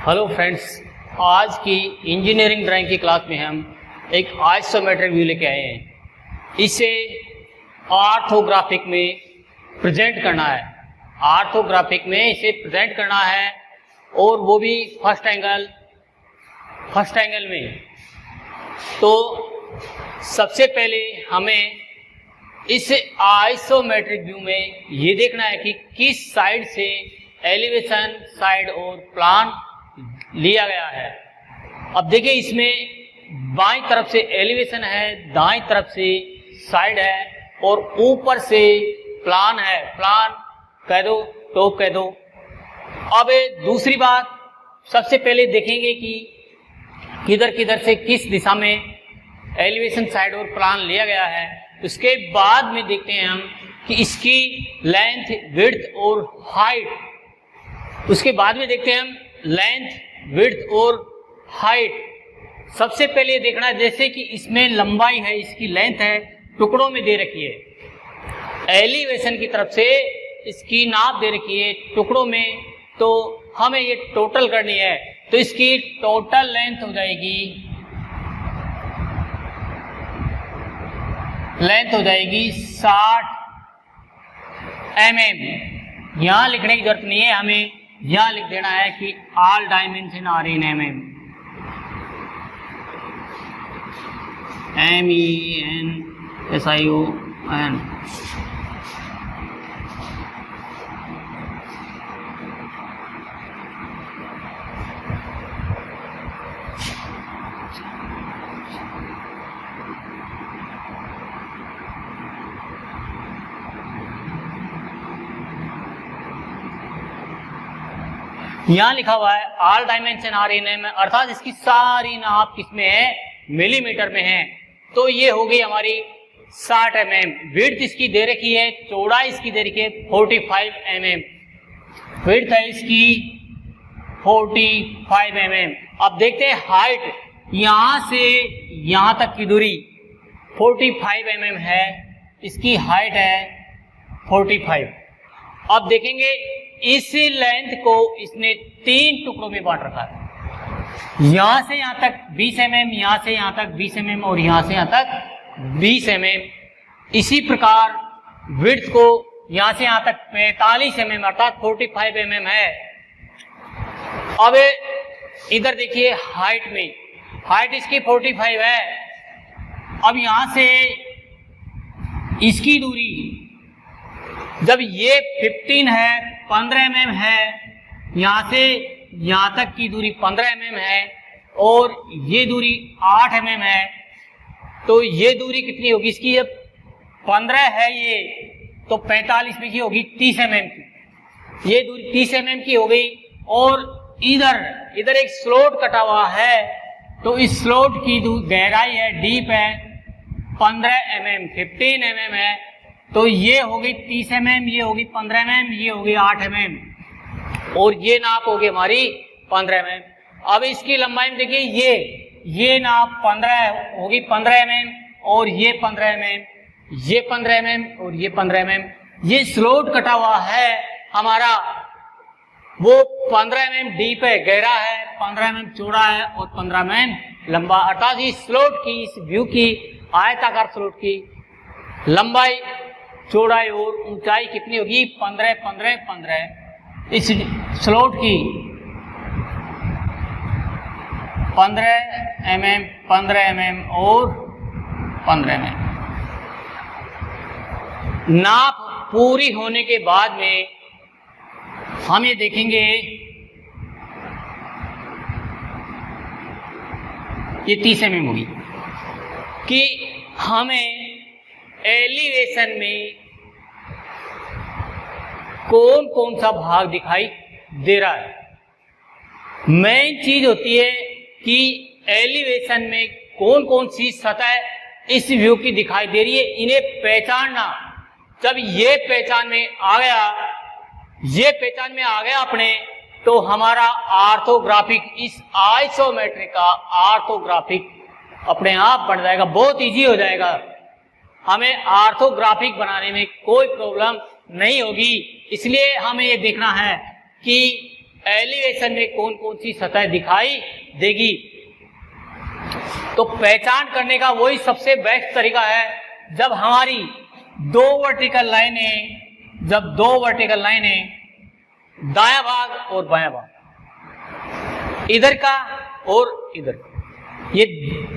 Hello friends, आज की engineering drawing की क्लास में हम एक आइसोमेट्रिक व्यू लेके आए हैं। इसे ऑर्थोग्राफिक में प्रेजेंट करना है। ऑर्थोग्राफिक में इसे प्रेजेंट करना है और वो भी फर्स्ट एंगल में। तो सबसे पहले हमें इस आइसोमेट्रिक व्यू में ये देखना है कि किस साइड से एलिवेशन साइड और प्लान लिया गया है। अब देखिए, इसमें बाईं तरफ से एलिवेशन है, दाईं तरफ से साइड है और ऊपर से प्लान है। प्लान कह दो, टॉप कह दो। अब दूसरी बात, सबसे पहले देखेंगे कि किधर किधर से किस दिशा में एलिवेशन साइड और प्लान लिया गया है। उसके बाद में देखते हैं हम कि इसकी लेंथ, विड्थ और हाइट। उसके बाद में देखते हैं हम लेंथ, विड्थ और हाइट। सबसे पहले देखना है, जैसे कि इसमें लंबाई है, इसकी लेंथ है, टुकड़ों में दे रखी है। एलिवेशन की तरफ से इसकी नाप दे रखी है टुकड़ों में, तो हमें ये टोटल करनी है। तो इसकी टोटल लेंथ हो जाएगी 60 mm। यहां लिखने की जरूरत नहीं है, हमें यहां लिख देना है कि all dimension are in mm। MENSION। यहां लिखा हुआ है all dimension are in mm, अर्थात इसकी सारी नाप किसमें है? मिलीमीटर में है। तो ये हो गई हमारी 60 mm। विड्थ इसकी दे रखी है, चौड़ाई इसकी दे रखी है 45 mm। विड्थ है इसकी 45 mm। अब देखते हैं हाइट। यहां से यहां तक की दूरी 45 mm है, इसकी हाइट है 45। अब देखेंगे इस लेंथ को इसने 3 टुकड़ों में बांट रखा है। यहां से यहां तक 20 mm, यहां से यहां तक 20 mm और यहां से यहां तक 20 mm। इसी प्रकार विड्थ को यहां से यहां तक 45 mm अर्थात 45 mm है। अब इधर देखिए हाइट में, हाइट इसकी 45 है। अब यहां से इसकी दूरी, जब ये 15 है, 15 mm है, यहां से यहां तक की दूरी 15 mm है और ये दूरी 8 mm है, तो ये दूरी कितनी होगी इसकी? अब 15 है ये, तो 45 में की होगी 30 mm की। ये दूरी 30 mm की हो गई। और इधर एक स्लोट कटा हुआ है, तो इस स्लोट की गहराई है, डीप है 15 mm, 15 mm है, तो ये होगी 30 mm, ये होगी 15 mm, ये होगी 8 mm और ये नाप होगी हमारी 15 mm। अब इसकी लंबाई में देखिए, ये नाप 15 होगी 15 mm और ये 15 mm, ये 15 mm और ये 15 mm। ये स्लोट कटा हुआ है हमारा, वो 15 mm डीप है, गहरा है, 15 mm चौड़ा है और 15 mm लंबा। अर्थात इस स्लोट की, इस व्यू की, आयताकार स्लोट की लंबाई, चौड़ाई और ऊंचाई कितनी होगी? 15 15 15। इस स्लोट की 15 mm, 15 mm और 15 mm। नाप पूरी होने के बाद में हम ये देखेंगे, ये 30 mm होगी, कि हमें एलिवेशन में कौन कौन सा भाग दिखाई दे रहा है। मेन चीज होती है कि एलिवेशन में कौन कौन सी सतह इस व्यू की दिखाई दे रही है, इन्हें पहचानना। जब ये पहचान में आ गया अपने, तो हमारा ऑर्थोग्राफिक, इस आइसोमेट्रिक का ऑर्थोग्राफिक अपने आप बन जाएगा, बहुत इजी हो जाएगा। हमें ऑर्थोग्राफिक बनाने में कोई प्रॉब्लम नहीं होगी। इसलिए हमें ये देखना है कि एलिवेशन में कौन कौन सी सतह दिखाई देगी। तो पहचान करने का वही सबसे बेस्ट तरीका है, जब हमारी दो वर्टिकल लाइनें दायां भाग और बायां भाग, इधर का और इधर का, ये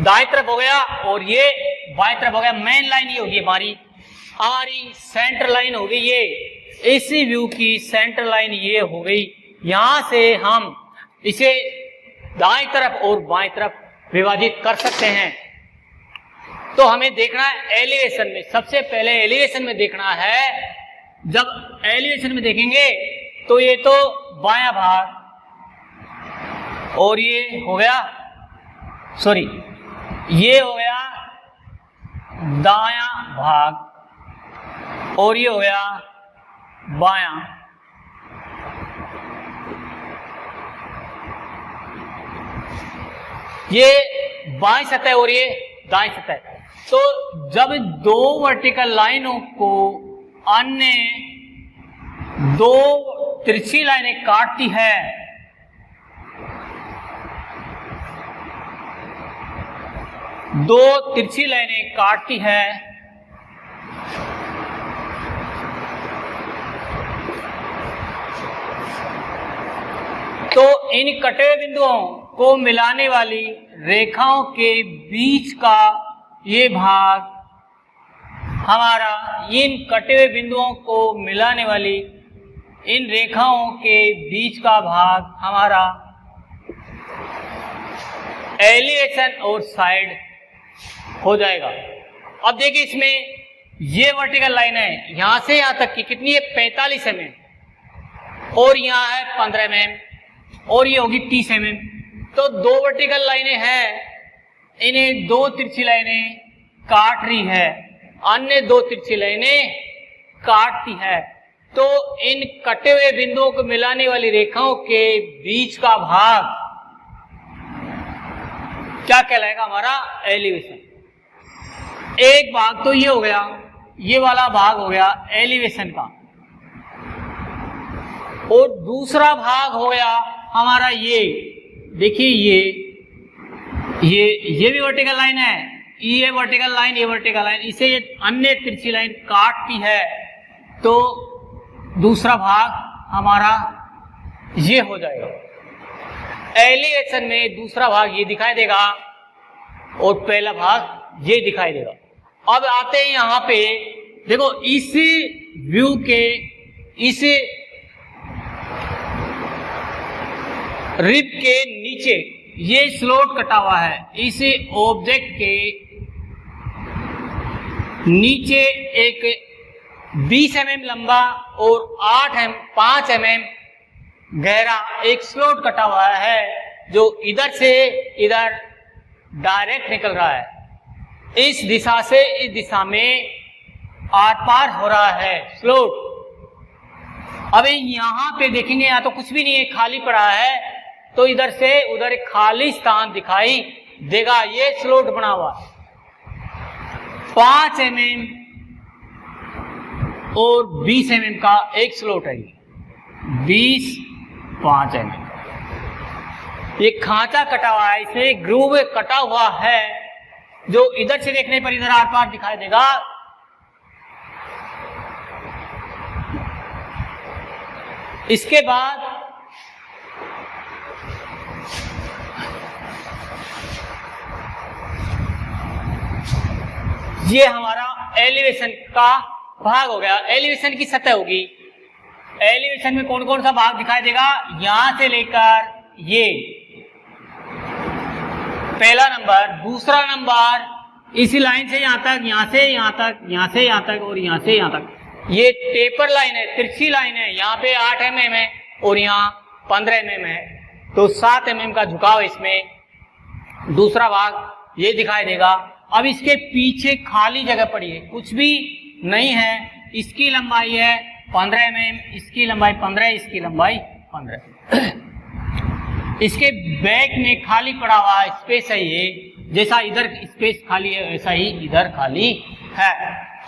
दाएं तरफ हो गया और ये बाएं तरफ हो गया। मेन लाइन ये होगी हमारी सेंटर लाइन हो गई, ये इसी व्यू की सेंटर लाइन ये हो गई। यहां से हम इसे दाएं तरफ और बाएं तरफ विभाजित कर सकते हैं। तो हमें देखना है एलिवेशन में, सबसे पहले एलिवेशन में देखना है। जब एलिवेशन में देखेंगे तो ये तो बायां भाग और ये हो गया, ये हो गया दायां भाग और ये हो गया बायां। ये बाईं सतह और ये दाईं सतह। तो जब दो वर्टिकल लाइनों को अन्य दो तिरछी लाइनें काटती है, दो तिरछी लाइनें काटती है, तो इन कटे हुए बिंदुओं को मिलाने वाली रेखाओं के बीच का ये भाग हमारा, इन कटे हुए बिंदुओं को मिलाने वाली इन रेखाओं के बीच का भाग हमारा एलिवेशन और साइड हो जाएगा। अब देखिए इसमें ये वर्टिकल लाइन है, यहां से यहां तक की कितनी है, 45 mm और यहां है 15 mm और ये होगी 30 mm। तो दो वर्टिकल लाइनें हैं, इन्हें दो तिरछी लाइनें काट रही है, अन्य दो तिरछी लाइनें काटती है। तो इन कटे हुए बिंदुओं को मिलाने वाली रेखाओं के बीच का भाग क्या कहलाएगा, हमारा एलिवेशन। एक भाग तो ये हो गया, ये वाला भाग हो गया एलिवेशन का, और दूसरा भाग हो गया हमारा ये, देखिए ये भी वर्टिकल लाइन है, ये वर्टिकल लाइन, ये वर्टिकल लाइन, इसे ये अन्य तिरछी लाइन काटती है। तो दूसरा भाग हमारा ये हो जाएगा। एलिवेशन में दूसरा भाग ये दिखाई देगा और पहला भाग ये दिखाई देगा। अब आते हैं यहां पे, देखो इस व्यू के इस रिब के नीचे ये स्लोट कटा हुआ है, इस ऑब्जेक्ट के नीचे एक 20 mm लंबा और 5 mm गहरा एक स्लोट कटा हुआ है, जो इधर से इधर डायरेक्ट निकल रहा है। इस दिशा से इस दिशा में आर पार हो रहा है स्लोट। अब यहां पे देखेंगे, यहाँ तो कुछ भी नहीं है, खाली पड़ा है, तो इधर से उधर एक खाली स्थान दिखाई देगा। ये स्लोट बना हुआ 5 mm और 20 mm का एक स्लोट है, 5 mm। ये खांचा कटा हुआ है, इसे ग्रूव कटा हुआ है, जो इधर से देखने पर इधर आर पार दिखाई देगा। इसके बाद ये हमारा एलिवेशन का भाग हो गया, एलिवेशन की सतह होगी। एलिवेशन में कौन कौन सा भाग दिखाई देगा, यहां से लेकर ये पहला नंबर, दूसरा नंबर इसी लाइन से यहां तक, यहां से यहां तक, यहां से यहां तक और यहां से यहां तक। ये टेपर लाइन है, तिरछी लाइन है, यहाँ पे 8 mm है और यहाँ 15 mm है, तो 7 mm का झुकाव इसमें दूसरा भाग ये दिखाई देगा। अब इसके पीछे खाली जगह पड़ी है, कुछ भी नहीं है, इसकी लंबाई है 15 mm, इसकी लंबाई 15, इसकी लंबाई 15। इसके बैक में खाली पड़ा हुआ स्पेस है, ये जैसा इधर स्पेस खाली है वैसा ही इधर खाली है।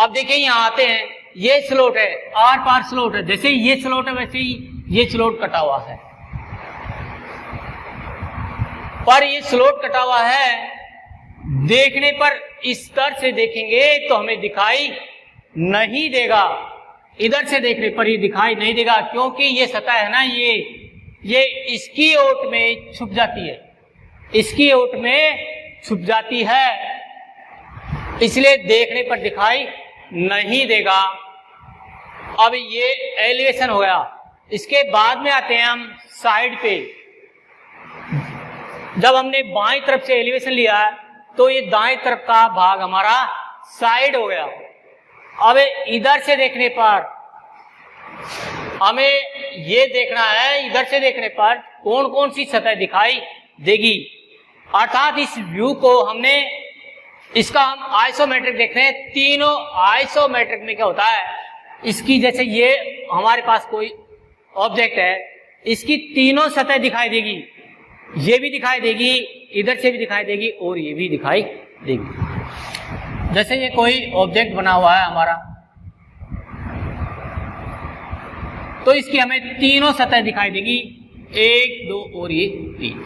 अब देखिए यहाँ आते हैं, ये स्लोट है, आर पार स्लोट है, जैसे ये स्लोट है वैसे ही ये स्लोट कटा हुआ है। पर ये स्लोट कटा हुआ है, देखने पर इस स्तर से देखेंगे तो हमें दिखाई नहीं देगा, इधर से देखने पर ये दिखाई नहीं देगा, क्योंकि ये सतह है ना, ये इसकी ओट में छुप जाती है, इसकी ओट में छुप जाती है, इसलिए देखने पर दिखाई नहीं देगा। अब ये एलिवेशन हो गया। इसके बाद में आते हैं हम साइड पे। जब हमने बाईं तरफ से एलिवेशन लिया है तो ये दाएं तरफ का भाग हमारा साइड हो गया। अब इधर से देखने पर हमें ये देखना है, इधर से देखने पर कौन कौन सी सतह दिखाई देगी, अर्थात इस व्यू को हमने, इसका हम आइसोमेट्रिक देख रहे हैं। तीनों आइसोमेट्रिक में क्या होता है, इसकी जैसे ये हमारे पास कोई ऑब्जेक्ट है, इसकी तीनों सतह दिखाई देगी, ये भी दिखाई देगी, इधर से भी दिखाई देगी और ये भी दिखाई देगी। जैसे ये कोई ऑब्जेक्ट बना हुआ है हमारा, तो इसकी हमें तीनों सतह दिखाई देगी, 1 2 और ये 3।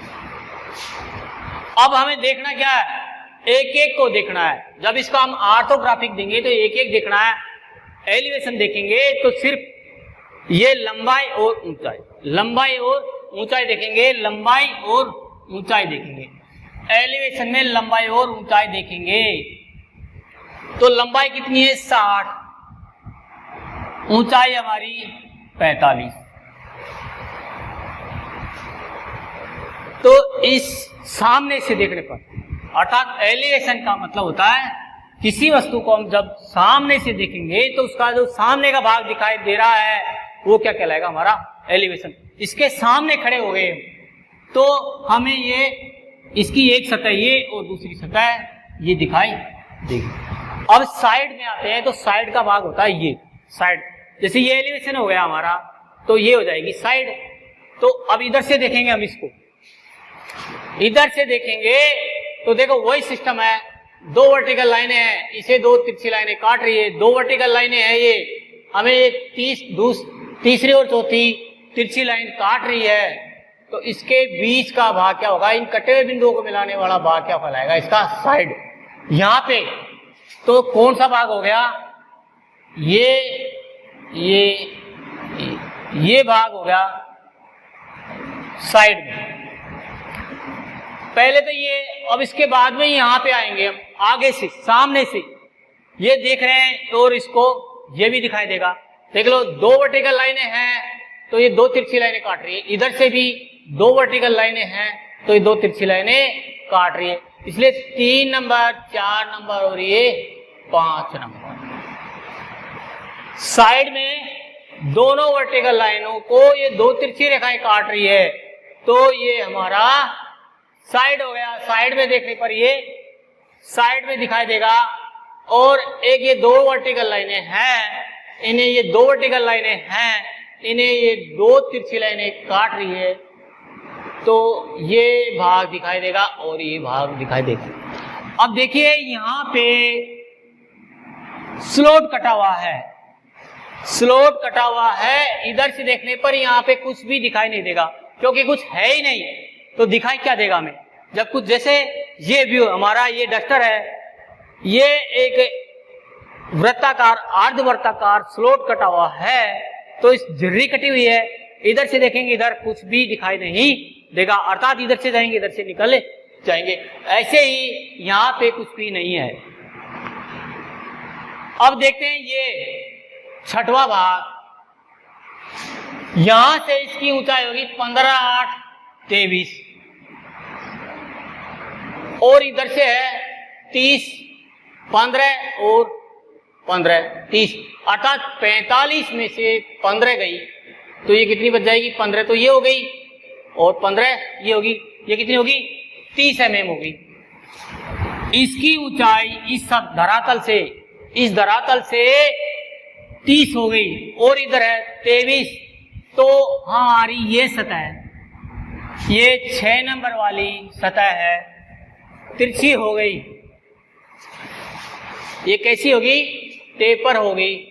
अब हमें देखना क्या है, एक एक को देखना है। जब इसका हम ऑर्थोग्राफिक देंगे तो एक एक देखना है। एलिवेशन देखेंगे तो सिर्फ ये लंबाई और ऊंचाई, लंबाई और ऊंचाई देखेंगे, लंबाई और ऊंचाई देखेंगे। एलिवेशन में लंबाई और ऊंचाई देखेंगे तो लंबाई कितनी है 60, ऊंचाई हमारी 45। तो इस सामने से देखने पर, अर्थात एलिवेशन का मतलब होता है किसी वस्तु को हम जब सामने से देखेंगे तो उसका जो सामने का भाग दिखाई दे रहा है वो क्या कहलाएगा, हमारा एलिवेशन। इसके सामने खड़े हो गए तो हमें ये, इसकी एक सतह ये और दूसरी सतह ये दिखाई देगी। अब साइड में आते हैं तो साइड का भाग होता है ये साइड। जैसे ये एलिवेशन हो गया हमारा तो ये हो जाएगी साइड। तो अब इधर से देखेंगे हम इसको, इधर से देखेंगे तो देखो वही सिस्टम है, 2 वर्टिकल लाइनें हैं, इसे 2 तिरछी लाइनें काट रही है, 2 वर्टिकल लाइनें हैं, ये हमें ये तीसरी और चौथी तिरछी लाइन काट रही है। तो इसके बीच का भाग क्या होगा, इन कटे हुए बिंदुओं को मिलाने वाला भाग क्या कहलाएगा, इसका साइड। यहां पे तो कौन सा भाग हो गया, ये भाग हो गया साइड में। पहले तो ये, अब इसके बाद में यहां पे आएंगे हम, आगे से सामने से ये देख रहे हैं और इसको ये भी दिखाई देगा। देख लो 2 वर्टिकल लाइनें हैं तो ये 2 तिरछी लाइनें काट रही है, इधर से भी 2 वर्टिकल लाइनें हैं तो ये 2 तिरछी लाइनें काट रही है। इसलिए 3 नंबर, 4 नंबर और ये 5 नंबर। साइड में दोनों वर्टिकल लाइनों को ये 2 तिरछी रेखाएं काट रही है तो ये हमारा साइड हो गया। साइड में देखने पर ये साइड में दिखाई देगा। और एक ये 2 वर्टिकल लाइनें हैं, इन्हें ये 2 वर्टिकल लाइनें हैं, इन्हें ये 2 तिरछी लाइनें काट रही है तो ये भाग दिखाई देगा और ये भाग दिखाई देगा। अब देखिए यहां पे स्लोट कटा हुआ है, स्लोट कटा हुआ है। इधर से देखने पर यहां पे कुछ भी दिखाई नहीं देगा क्योंकि कुछ है ही नहीं, तो दिखाई क्या देगा हमें। जब कुछ, जैसे ये व्यू हमारा, ये डस्टर है, ये एक वृत्ताकार अर्धवृत्ताकार स्लोट कटा हुआ है तो इस झिर्री कटी हुई है। इधर से देखेंगे इधर कुछ भी दिखाई नहीं देगा, अर्थात इधर से जाएंगे इधर से निकल जाएंगे। ऐसे ही यहां पे कुछ भी नहीं है। अब देखते हैं ये 6वां भाग, यहां से इसकी ऊंचाई होगी 15 8 23 और इधर से है 30 15 और 15 30, अर्थात 45 में से 15 गई तो ये कितनी बच जाएगी, 15 तो ये हो गई और 15 ये होगी, ये कितनी होगी 30 mm होगी। इसकी ऊंचाई इस धरातल से, इस धरातल से 30 हो गई और इधर है 23, तो हमारी ये सतह है, ये 6 नंबर वाली सतह है, तिरछी हो गई। ये कैसी होगी, टेपर होगी।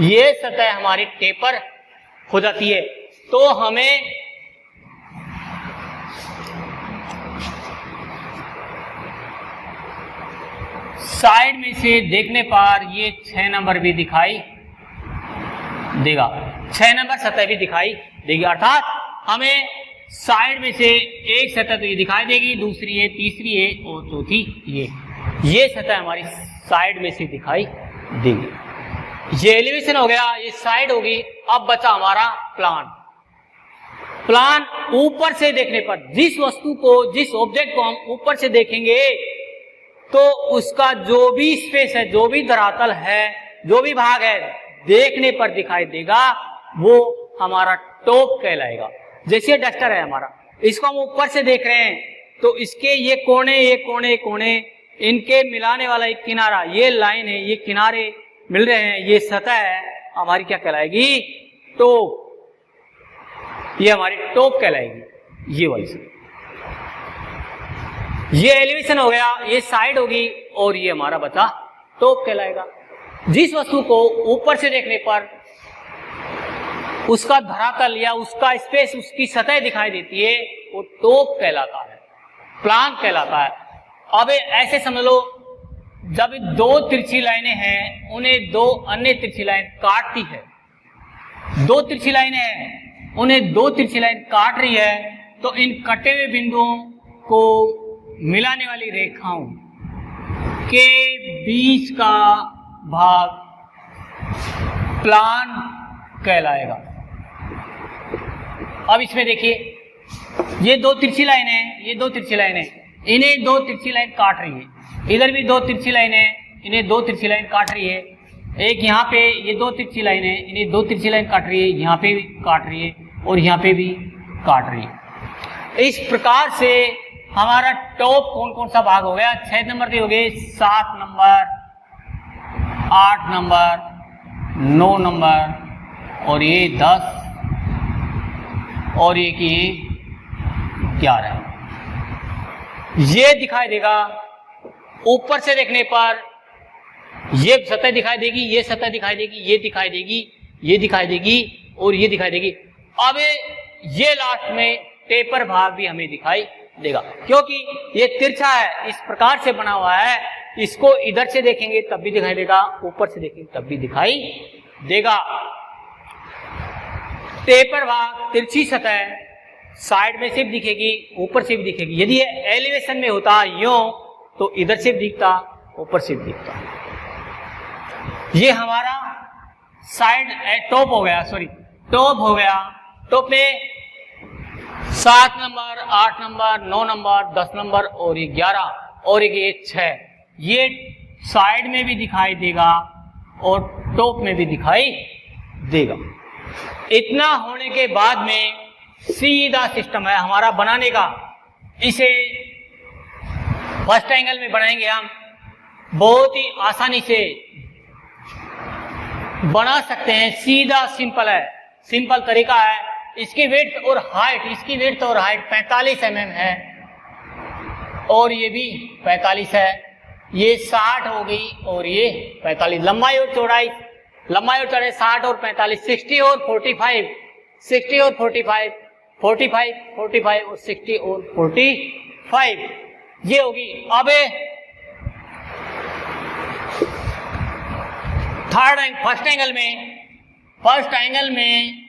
ये सतह हमारी टेपर हो जाती है। तो हमें साइड में से देखने पर ये 6 नंबर भी दिखाई देगा, 6 नंबर सतह भी दिखाई देगी। अर्थात हमें साइड में से एक सतह तो ये दिखाई देगी, दूसरी है, तीसरी है और चौथी ये सतह हमारी साइड में से दिखाई देगी। ये एलिवेशन हो गया, ये साइड होगी। अब बचा हमारा प्लान। प्लान ऊपर से देखने पर जिस वस्तु को, जिस ऑब्जेक्ट को हम ऊपर से देखेंगे तो उसका जो भी स्पेस है, जो भी धरातल है, जो भी भाग है देखने पर दिखाई देगा, वो हमारा टॉप कहलाएगा। जैसे डस्टर है हमारा, इसको हम ऊपर से देख रहे हैं तो इसके ये कोने इनके मिलाने वाला एक किनारा, ये लाइन है, ये किनारे मिल रहे हैं, ये सतह है हमारी क्या कहलाएगी? टॉप। ये हमारी टॉप कहलाएगी, ये वाली सतह। ये एलिवेशन हो गया, ये साइड होगी और ये हमारा बचा टॉप कहलाएगा। जिस वस्तु को ऊपर से देखने पर उसका धरातल या उसका स्पेस, उसकी सतह दिखाई देती है, वो टॉप कहलाता है, प्लान कहलाता है। अब ऐसे समझ लो, जब दो तिरछी लाइनें हैं, उन्हें दो अन्य तिरछी लाइन काटती है, दो तिरछी लाइनें हैं, उन्हें दो तिरछी लाइन काट रही है, तो इन कटे हुए बिंदुओं को मिलाने वाली रेखाओं के बीच का भाग प्लान कहलाएगा। अब इसमें देखिए, ये दो तिरछी लाइन है, ये दो तिरछी लाइन है, इन्हें दो तिरछी लाइन काट रही है। इधर भी दो तिरछी लाइन है, इन्हें दो तिरछी लाइन काट रही है। एक यहाँ पे ये दो तिरछी लाइन है, इन्हें दो तिरछी लाइन काट रही है, यहाँ पे भी काट रही है और यहाँ पे भी काट रही है। इस प्रकार से हमारा टॉप कौन कौन सा भाग हो गया? 6 नंबर के हो गए, 7 नंबर, 8 नंबर, 9 नंबर और ये 10 और एक ये 11। ये दिखाई देगा ऊपर से देखने पर, ये सतह दिखाई देगी, ये सतह दिखाई देगी, ये दिखाई देगी, ये दिखाई देगी और ये दिखाई देगी। अब ये लास्ट में टेपर भाग भी हमें दिखाई देगा, क्योंकि ये तिरछा है, इस प्रकार से बना हुआ है। इसको इधर से देखेंगे तब भी दिखाई देगा, ऊपर से देखेंगे तब भी दिखाई देगा। टेपर भाग, तिरछी सतह साइड में से भी दिखेगी, ऊपर से भी दिखेगी। यदि ये एलिवेशन में होता यूं तो इधर से भी दिखता, ऊपर से भी दिखता। ये हमारा साइड टॉप हो गया, सॉरी टॉप हो गया। टॉप में 7 नंबर, 8 नंबर, 9 नंबर, 10 नंबर और ये 11 और ये 6, ये साइड में भी दिखाई देगा और टॉप में भी दिखाई देगा। इतना होने के बाद में सीधा सिस्टम है हमारा बनाने का। इसे फर्स्ट एंगल में बनाएंगे हम, बहुत ही आसानी से बना सकते हैं। सीधा सिंपल है, सिंपल तरीका है। इसकी विड्थ और हाइट, इसकी विड्थ और हाइट 45 mm है और ये भी 45 है। ये 60 हो गई और ये 45। लंबाई और चौड़ाई, लंबाई और चौड़ाई 60 और 45, 60 और 45, 60 और 45, 45, 45 और 60 और 45 ये होगी। अब फर्स्ट एंगल में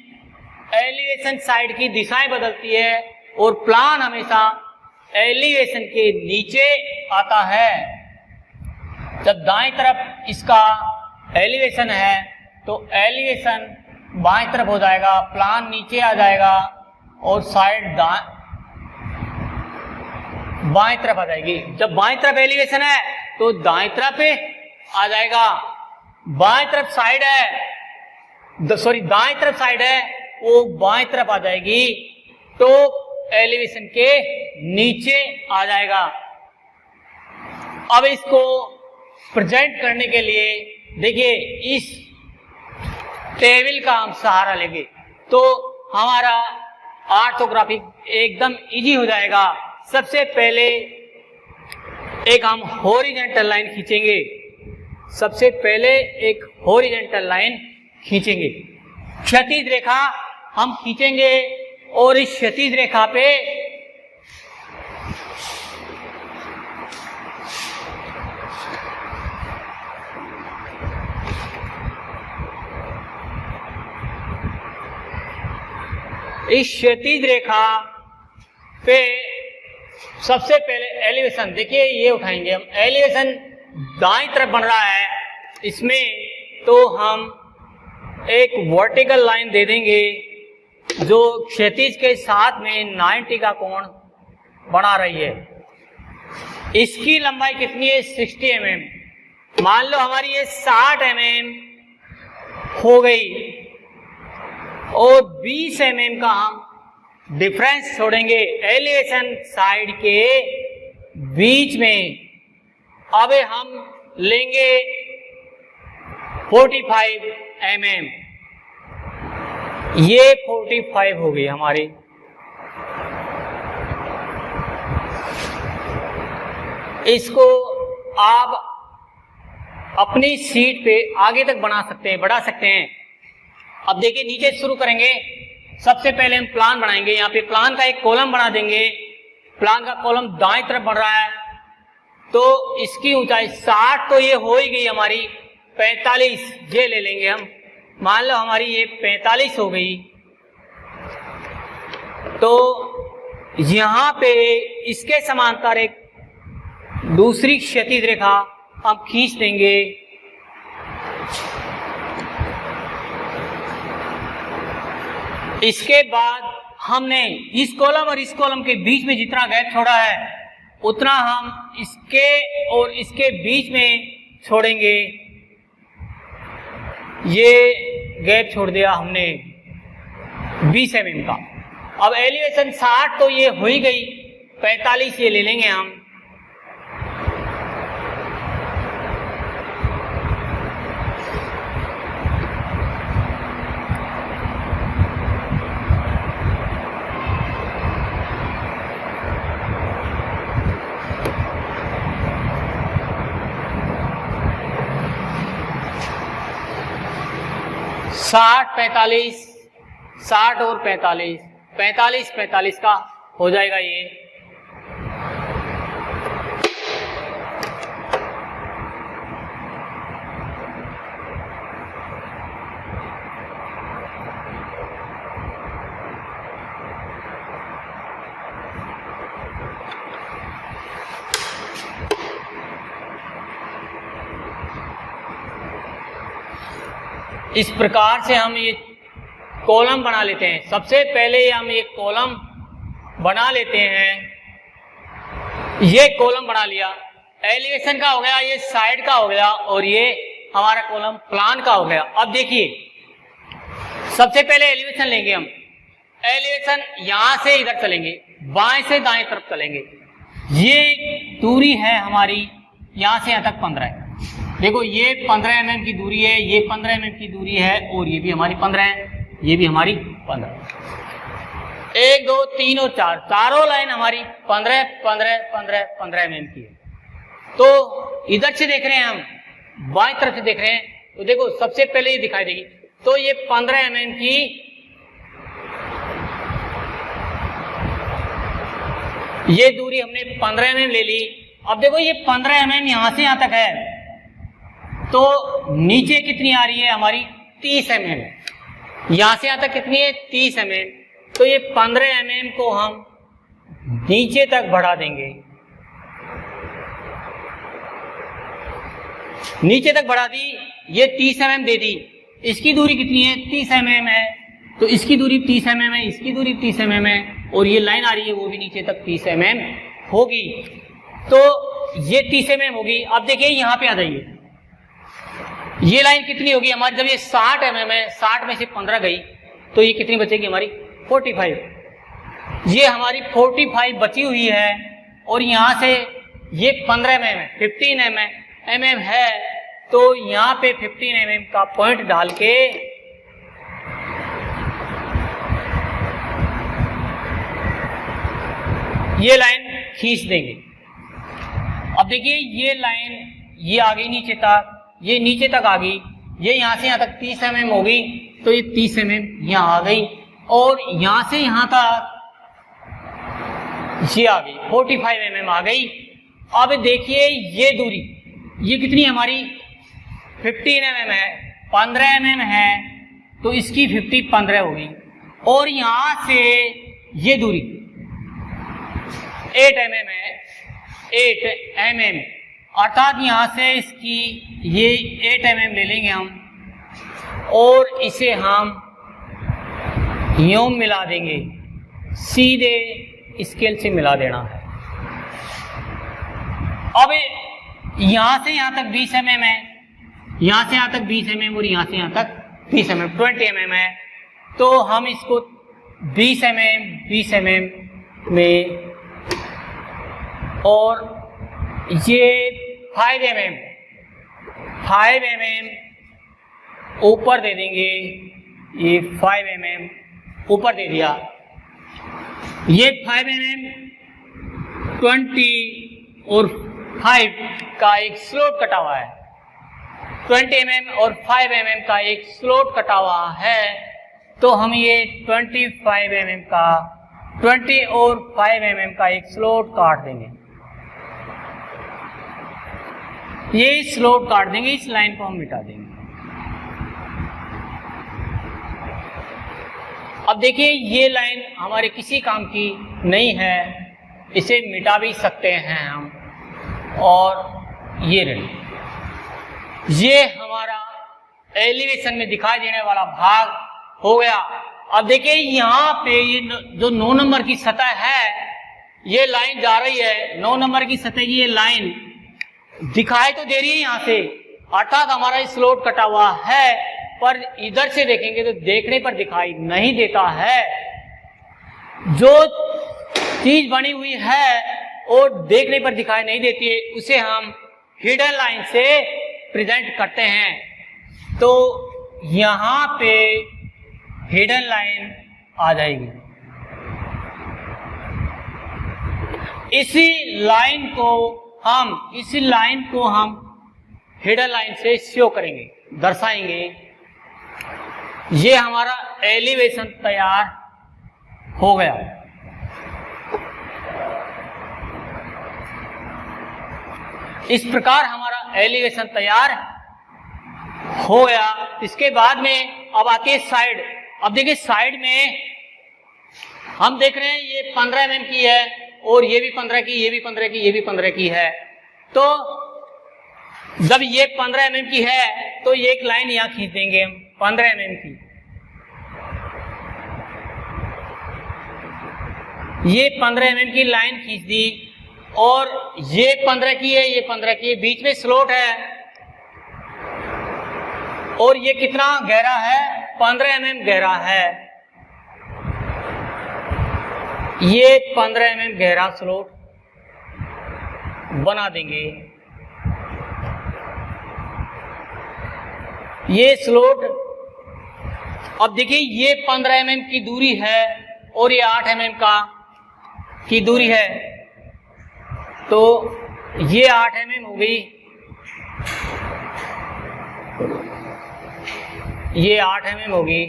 एलिवेशन साइड की दिशाएं बदलती है और प्लान हमेशा एलिवेशन के नीचे आता है। जब दाएं तरफ इसका एलिवेशन है तो एलिवेशन बाएं तरफ हो जाएगा, प्लान नीचे आ जाएगा और साइड बाएं तरफ आ जाएगी। जब बाएं तरफ एलिवेशन है तो दाएं तरफ आ जाएगा, बाएं तरफ साइड है, सॉरी दाएं तरफ साइड है वो बाएं तरफ आ जाएगी, तो एलिवेशन के नीचे आ जाएगा। अब इसको प्रेजेंट करने के लिए देखिए, इस टेबल का हम सहारा लेंगे तो हमारा ऑर्थोग्राफी एकदम इजी हो जाएगा। सबसे पहले एक हम हॉरिजॉन्टल लाइन खींचेंगे, सबसे पहले एक हॉरिजॉन्टल लाइन खींचेंगे। क्षैतिज रेखा हम खींचेंगे और इस क्षैतिज रेखा पे इस क्षैतिज रेखा पे सबसे पहले एलिवेशन देखिए, ये उठाएंगे हम। एलिवेशन दाईं तरफ बन रहा है इसमें, तो हम एक वर्टिकल लाइन दे देंगे जो क्षैतिज के साथ में 90 का कोण बना रही है। इसकी लंबाई कितनी है? 60 mm। मान लो हमारी ये 60 mm हो गई और 20 mm का हम डिफरेंस छोड़ेंगे एलिवेशन साइड के बीच में। अब हम लेंगे 45 mm। ये 45 हो गई हमारी। इसको आप अपनी सीट पे आगे तक बना सकते हैं, बढ़ा सकते हैं। अब देखिए नीचे शुरू करेंगे। सबसे पहले हम प्लान बनाएंगे। यहाँ पे प्लान का एक कॉलम बना देंगे। प्लान का कॉलम दाएं तरफ बढ़ रहा है, तो इसकी ऊंचाई 60 तो ये हो ही गई हमारी। 45 ये ले लेंगे हम। मान लो हमारी ये 45 हो गई, तो यहां पे इसके समांतर एक दूसरी क्षैतिज रेखा हम खींच देंगे। इसके बाद हमने इस कॉलम और इस कॉलम के बीच में जितना गैप छोड़ा है उतना हम इसके और इसके बीच में छोड़ेंगे। ये गैप छोड़ दिया हमने 20 mm का। अब एलिवेशन 60 तो ये हो ही गई, 45 ये ले लेंगे हम। साठ 45, 60 और 45, 45 का हो जाएगा ये। इस प्रकार से हम ये कॉलम बना लेते हैं। सबसे पहले हम एक कॉलम बना लेते हैं। ये कॉलम बना लिया, एलिवेशन का हो गया, ये साइड का हो गया और ये हमारा कॉलम प्लान का हो गया। अब देखिए सबसे पहले एलिवेशन लेंगे हम। एलिवेशन यहां से इधर चलेंगे, बाएं से दाएं तरफ चलेंगे। ये दूरी है हमारी यहां से यहां तक 15 है। देखो ये 15 mm की दूरी है, ये 15 mm की दूरी है और ये भी हमारी 15 है, ये भी हमारी 15। 1 2 3 और 4, चारों लाइन हमारी 15 15 15 15 mm की है। तो इधर से देख रहे हैं हम, बाएं तरफ से देख रहे हैं, तो देखो सबसे पहले ये दिखाई देगी। तो ये 15 mm की ये दूरी हमने 15 mm ले ली। अब देखो ये 15 mm यहां से यहां तक है, तो नीचे कितनी आ रही है हमारी 30 mm। यहां से यहां तक कितनी है 30 mm। तो ये 15 mm को हम नीचे तक बढ़ा देंगे। नीचे तक बढ़ा दी, ये 30 mm दे दी। इसकी दूरी कितनी है 30 mm है, तो इसकी दूरी 30 mm है, इसकी दूरी 30 mm है और ये लाइन आ रही है वो भी नीचे तक 30 mm होगी। तो ये 30 mm होगी। अब देखिए यहां पे आ जाइए, ये लाइन कितनी होगी हमारी? जब ये 60 mm है, 60 में से 15 गई तो ये कितनी बचेगी हमारी? 45। ये हमारी 45 बची हुई है और यहां से ये 15 mm है, 15 mm है, तो यहां पे 15 mm का पॉइंट डाल के ये लाइन खींच देंगे। अब देखिए ये लाइन ये आ गई नीचे तक, ये नीचे तक आ गई। ये यहाँ से यहाँ तक 30 mm होगी, तो ये 30 mm यहाँ आ गई, और यहाँ से यहाँ तक ये आ गई 45 mm आ गई। अब देखिए ये दूरी, ये कितनी हमारी 15 mm है, 15 mm है, तो इसकी 50 15 होगी, और यहाँ से ये दूरी 8 mm है, 8 mm, अर्थात यहाँ से इसकी ये 8 mm ले लेंगे हम, और इसे हम यूं मिला देंगे, सीधे स्केल से मिला देना है। अब यहां से यहां तक 20 mm है, यहां से यहां तक 20 mm और यहां से यहां तक 20 mm, 20 mm है, तो हम इसको 20 mm में, और ये 5 mm ऊपर दे देंगे, ये 5 mm ऊपर दे दिया, ये 5 mm 20 और 5 का एक स्लोट कटा हुआ है, 20 mm और 5 mm का एक स्लोट कटा हुआ है, तो हम ये 25 mm का 20 और 5 mm का एक स्लोट काट देंगे, ये स्लोट काट देंगे, इस लाइन को हम मिटा देंगे। अब देखिए ये लाइन हमारे किसी काम की नहीं है, इसे मिटा भी सकते हैं हम, और ये रही, ये हमारा एलिवेशन में दिखाई देने वाला भाग हो गया। अब देखिए यहाँ पे ये जो 9 नंबर की सतह है, ये लाइन जा रही है 9 नंबर की सतह की, ये लाइन दिखाई तो दे रही है यहाँ से, अर्थात हमारा स्लोट कटा हुआ है, पर इधर से देखेंगे तो देखने पर दिखाई नहीं देता है। जो चीज बनी हुई है और देखने पर दिखाई नहीं देती है, उसे हम हिडन लाइन से प्रेजेंट करते हैं। तो यहां पे हिडन लाइन आ जाएगी, इसी लाइन को हम हिडन लाइन से शो करेंगे, दर्शाएंगे। ये हमारा एलिवेशन तैयार हो गया। इस प्रकार हमारा एलिवेशन तैयार हो गया। इसके बाद में अब आती है साइड। अब देखिए साइड में हम देख रहे हैं ये 15 mm की है, और ये भी 15 की, ये भी 15 की, ये भी 15 की है। तो जब ये 15 mm की है तो ये एक लाइन यहां खींच देंगे हम 15 mm की, ये 15 mm की लाइन खींच दी, और ये 15 की है, ये 15 की है, बीच में स्लोट है, और ये कितना गहरा है, 15 mm गहरा है, ये 15 mm गहरा स्लोट बना देंगे। ये स्लोट, अब देखिए ये 15 mm की दूरी है और ये 8 mm की दूरी है, तो ये 8 mm हो गई, ये 8 mm होगी,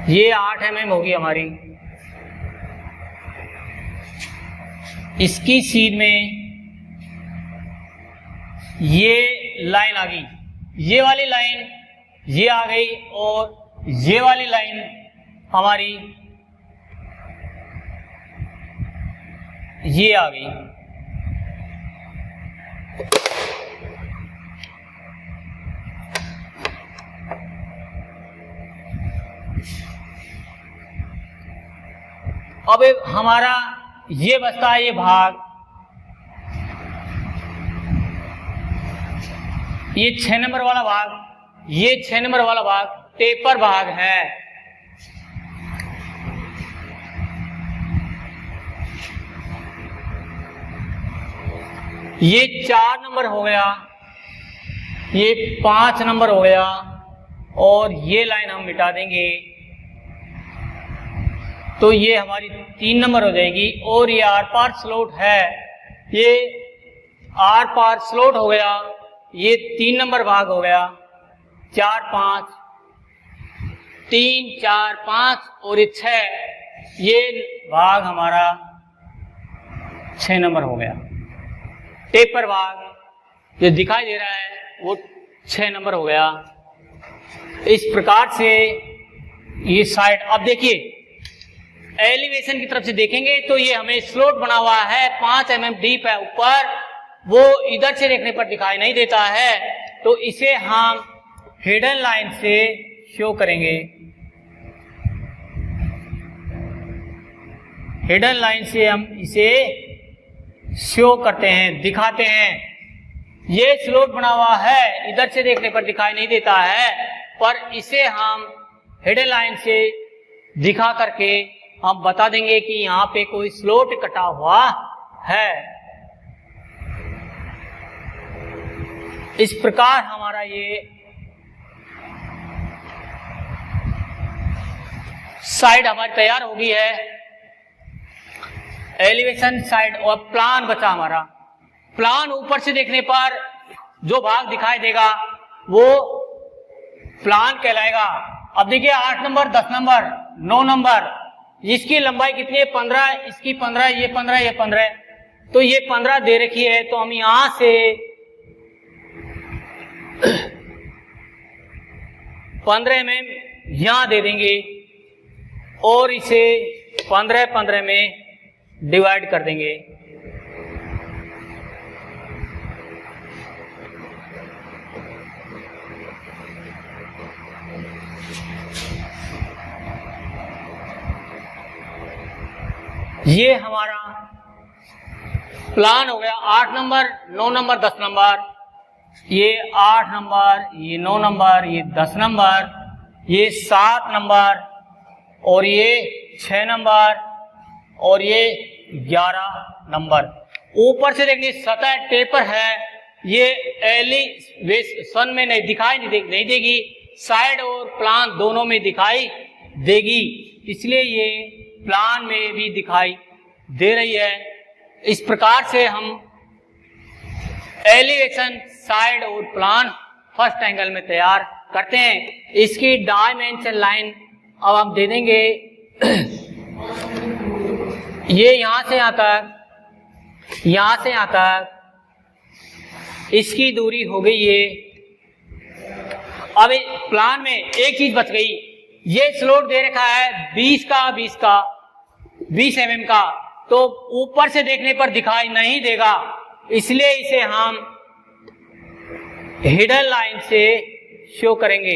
ये 8 mm होगी हमारी। इसकी सीध में ये लाइन आ गई, ये वाली लाइन ये आ गई, और ये वाली लाइन हमारी ये आ गई। अब हमारा ये बचता है ये भाग, ये 6 नंबर वाला भाग, ये 6 नंबर वाला भाग टेपर भाग है। ये 4 नंबर हो गया, ये 5 नंबर हो गया, और ये लाइन हम मिटा देंगे तो ये हमारी 3 नंबर हो जाएगी। और ये आर पार स्लोट है, ये आर पार स्लोट हो गया, ये 3 नंबर भाग हो गया, 4 5 3 4 5 और ये 6, ये भाग हमारा 6 नंबर हो गया। टेपर भाग जो दिखाई दे रहा है वो 6 नंबर हो गया। इस प्रकार से ये साइड, अब देखिए एलिवेशन की तरफ से देखेंगे तो ये हमें स्लोट बना हुआ है, 5 mm डीप है ऊपर, वो इधर से देखने पर दिखाई नहीं देता है, तो इसे हम हिडन लाइन से शो करेंगे। हिडन लाइन से हम इसे शो करते हैं, दिखाते हैं। ये स्लोट बना हुआ है, इधर से देखने पर दिखाई नहीं देता है, पर इसे हम हिडन लाइन से दिखा करके हम बता देंगे कि यहाँ पे कोई स्लोट कटा हुआ है। इस प्रकार हमारा ये साइड हमारी तैयार हो गई है, एलिवेशन साइड। और प्लान बचा हमारा। प्लान ऊपर से देखने पर जो भाग दिखाई देगा वो प्लान कहलाएगा। अब देखिए 8 नंबर, 10 नंबर, 9 नंबर, इसकी लंबाई कितनी है? 15, इसकी 15, ये 15, ये 15, तो ये 15 दे रखी है, तो हम यहां से 15 में यहां दे देंगे और इसे 15 में डिवाइड कर देंगे। ये हमारा प्लान हो गया। 8 नंबर, 9 नंबर, 10 नंबर, ये 8 नंबर, ये 9 नंबर, ये 10 नंबर, ये 7 नंबर, और ये 6 नंबर, और ये 11 नंबर। ऊपर से देखिए सतह टेपर है, ये एलिवेशन में नहीं दिखाई नहीं देगी, साइड और प्लान दोनों में दिखाई देगी, इसलिए ये प्लान में भी दिखाई दे रही है। इस प्रकार से हम एलिवेशन, साइड और प्लान फर्स्ट एंगल में तैयार करते हैं। इसकी डायमेंशन लाइन अब हम दे देंगे। ये यहां से यहां तक, यहां से यहां तक इसकी दूरी हो गई ये। अब प्लान में एक चीज बच गई, ये स्लोट दे रखा है 20 mm का, तो ऊपर से देखने पर दिखाई नहीं देगा, इसलिए इसे हम हिडन लाइन से शो करेंगे।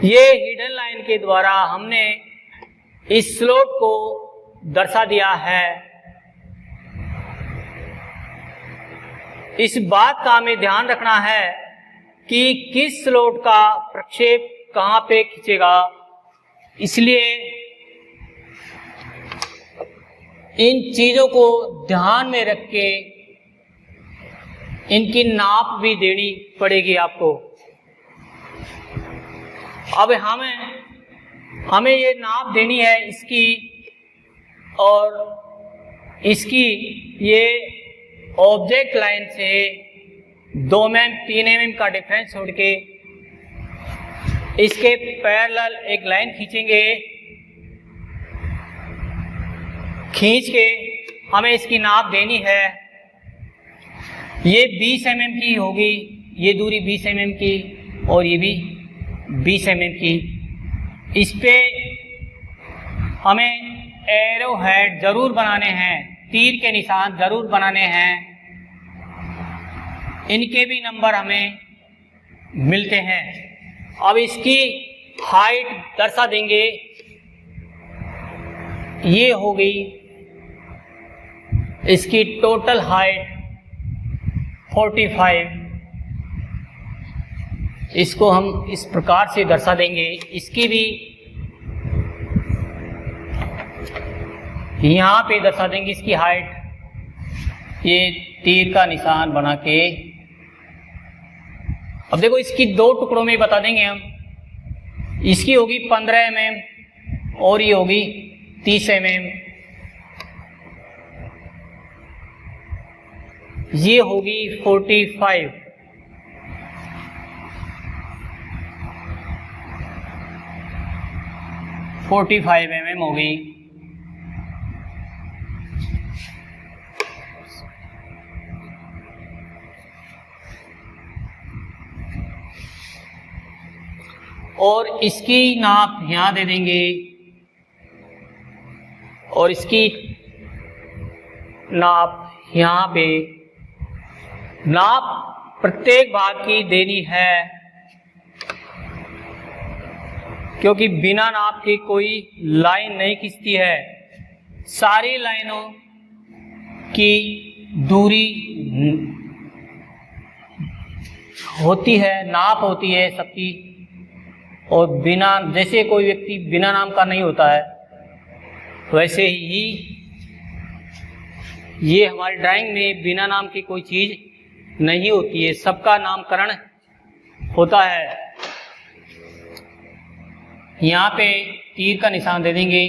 ये हिडन लाइन के द्वारा हमने इस स्लोट को दर्शा दिया है। इस बात का हमें ध्यान रखना है कि किस स्लोट का प्रक्षेप कहां पे खींचेगा, इसलिए इन चीजों को ध्यान में रख के इनकी नाप भी देनी पड़ेगी आपको। अब हमें ये नाप देनी है इसकी और इसकी। ये ऑब्जेक्ट लाइन से 2 mm 3 mm का डिफरेंस छोड़ के इसके पैरेलल एक लाइन खींचेंगे। खींच के हमें इसकी नाप देनी है। ये 20 mm की होगी, ये दूरी 20 mm की और ये भी 20 mm की। इस पे हमें एरो हेड जरूर बनाने हैं, तीर के निशान जरूर बनाने हैं। इनके भी नंबर हमें मिलते हैं। अब इसकी हाइट दर्शा देंगे। ये हो गई इसकी टोटल हाइट 45। इसको हम इस प्रकार से दर्शा देंगे। इसकी भी यहां पे दर्शा देंगे इसकी हाइट, ये तीर का निशान बना के। अब देखो इसकी 2 टुकड़ों में बता देंगे हम। इसकी होगी 15 mm और ये होगी 30 mm। ये होगी 45 mm होगी। और इसकी नाप यहां दे देंगे और इसकी नाप यहां पे। नाप प्रत्येक भाग की देनी है क्योंकि बिना नाप के कोई लाइन नहीं खींचती है। सारी लाइनों की दूरी होती है, नाप होती है सबकी। और बिना, जैसे कोई व्यक्ति बिना नाम का नहीं होता है, वैसे ही ये हमारी ड्राइंग में बिना नाम की कोई चीज नहीं होती है, सबका नामकरण होता है। यहाँ पे तीर का निशान दे देंगे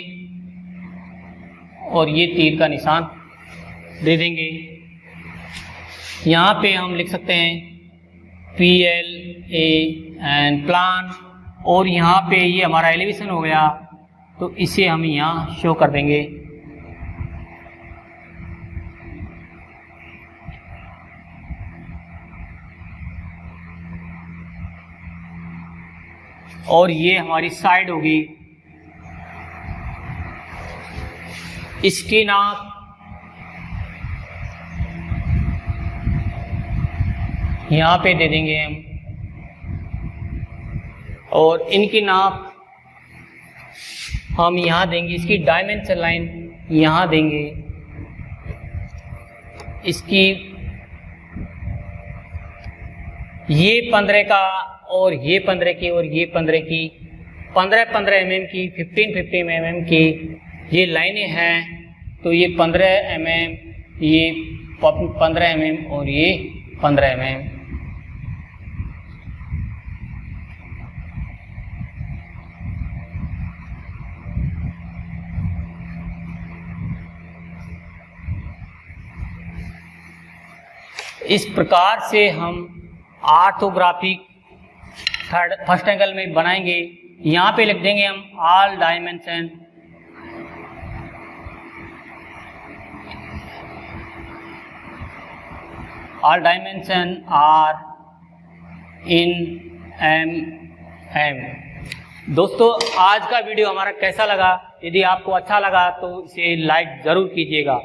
और ये तीर का निशान दे देंगे। यहाँ पे हम लिख सकते हैं PLAN प्लान, और यहाँ पे ये हमारा एलिवेशन हो गया, तो इसे हम यहाँ शो कर देंगे। और ये हमारी साइड होगी। इसकी नाप यहाँ पे दे देंगे हम, और इनकी नाप हम यहाँ देंगे। इसकी डायमेंशन लाइन यहाँ देंगे। इसकी ये 15 का और ये 15 की और ये 15 की, 15 mm की, 15 mm की ये लाइनें हैं। तो ये 15 mm, ये 15 mm और ये 15 mm। इस प्रकार से हम ऑर्थोग्राफिक फर्स्ट एंगल में बनाएंगे। यहाँ पे लिख देंगे हम all dimension are in mm। दोस्तों, आज का वीडियो हमारा कैसा लगा? यदि आपको अच्छा लगा तो इसे लाइक जरूर कीजिएगा।